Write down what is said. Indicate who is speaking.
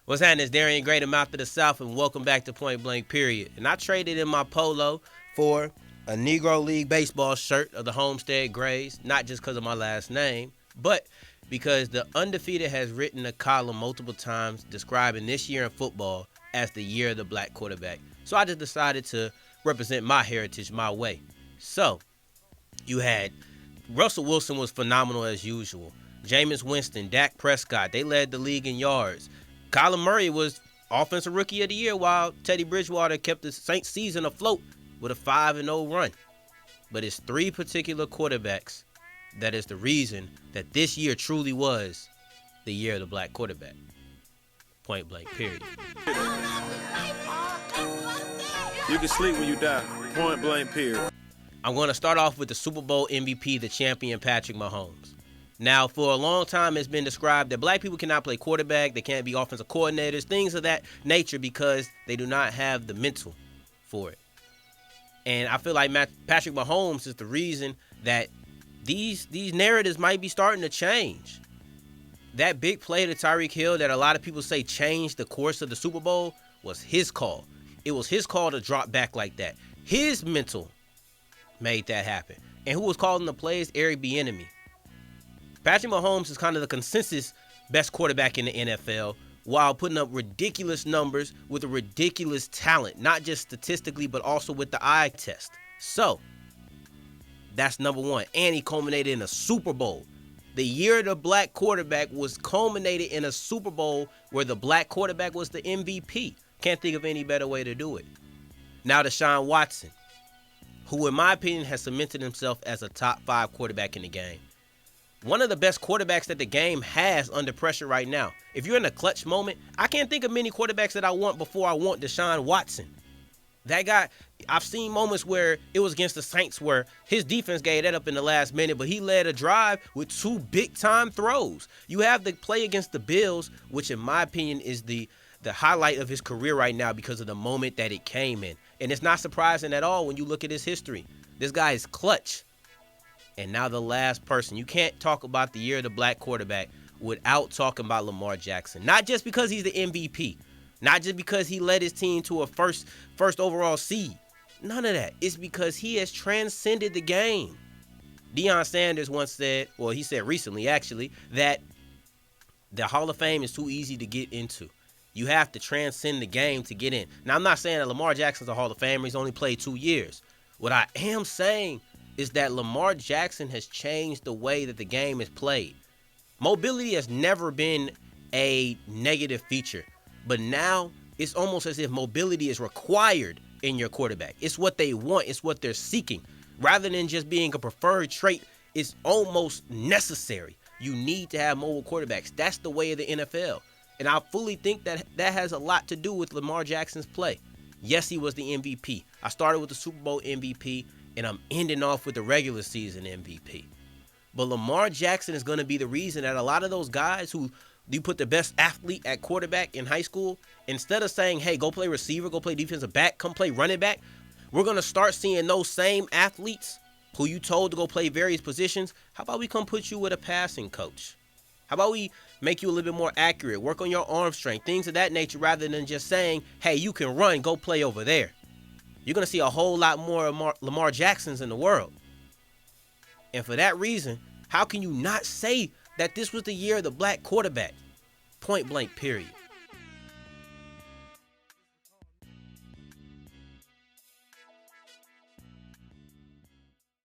Speaker 1: What's happening? It's Darian Great, I'm out to the South, and welcome back to Point Blank Period. And I traded in my polo for a Negro League baseball shirt of the Homestead Grays, not just because of my last name, but because the Undefeated has written a column multiple times describing this year in football as the year of the black quarterback. So I just decided to represent my heritage my way. So, you had Russell Wilson was phenomenal as usual. Jameis Winston, Dak Prescott, they led the league in yards. Kyler Murray was Offensive Rookie of the Year while Teddy Bridgewater kept the Saints season afloat with a 5-0 run. But it's three particular quarterbacks that is the reason that this year truly was the year of the black quarterback. Point blank, period.
Speaker 2: You can sleep when you die. Point blank, period.
Speaker 1: I'm going to start off with the Super Bowl MVP, the champion Patrick Mahomes. Now, for a long time, it's been described that black people cannot play quarterback, they can't be offensive coordinators, things of that nature because they do not have the mental for it. And I feel like Patrick Mahomes is the reason that these narratives might be starting to change. That big play to Tyreek Hill that a lot of people say changed the course of the Super Bowl was his call. It was his call to drop back like that. His mental made that happen. And who was calling the plays? Eric Bieniemy. Patrick Mahomes is kind of the consensus best quarterback in the NFL while putting up ridiculous numbers with a ridiculous talent, not just statistically, but also with the eye test. So, that's number one. And he culminated in a Super Bowl. The year the black quarterback was culminated in a Super Bowl where the black quarterback was the MVP. Can't think of any better way to do it. Now, Deshaun Watson, who in my opinion has cemented himself as a top 5 quarterback in the game. One of the best quarterbacks that the game has under pressure right now. If you're in a clutch moment, I can't think of many quarterbacks that I want before I want Deshaun Watson. That guy, I've seen moments where it was against the Saints where his defense gave that up in the last minute, but he led a drive with 2 big-time throws. You have the play against the Bills, which in my opinion is the highlight of his career right now because of the moment that it came in. And it's not surprising at all when you look at his history. This guy is clutch. And now the last person. You can't talk about the year of the black quarterback without talking about Lamar Jackson. Not just because he's the MVP. Not just because he led his team to a first overall seed. None of that. It's because he has transcended the game. Deion Sanders once said, well, he said recently actually, that the Hall of Fame is too easy to get into. You have to transcend the game to get in. Now, I'm not saying that Lamar Jackson's a Hall of Famer. He's only played 2 years. What I am saying is that Lamar Jackson has changed the way that the game is played. Mobility has never been a negative feature, but now it's almost as if mobility is required in your quarterback. It's what they want. It's what they're seeking. Rather than just being a preferred trait, it's almost necessary. You need to have mobile quarterbacks. That's the way of the NFL. And I fully think that that has a lot to do with Lamar Jackson's play. Yes, he was the MVP. I started with the Super Bowl MVP, and I'm ending off with the regular season MVP. But Lamar Jackson is going to be the reason that a lot of those guys who you put the best athlete at quarterback in high school, instead of saying, hey, go play receiver, go play defensive back, come play running back, we're going to start seeing those same athletes who you told to go play various positions. How about we come put you with a passing coach? How about we make you a little bit more accurate, work on your arm strength, things of that nature, rather than just saying, hey, you can run, go play over there. You're going to see a whole lot more Lamar Jacksons in the world. And for that reason, how can you not say that this was the year of the black quarterback? Point blank, period.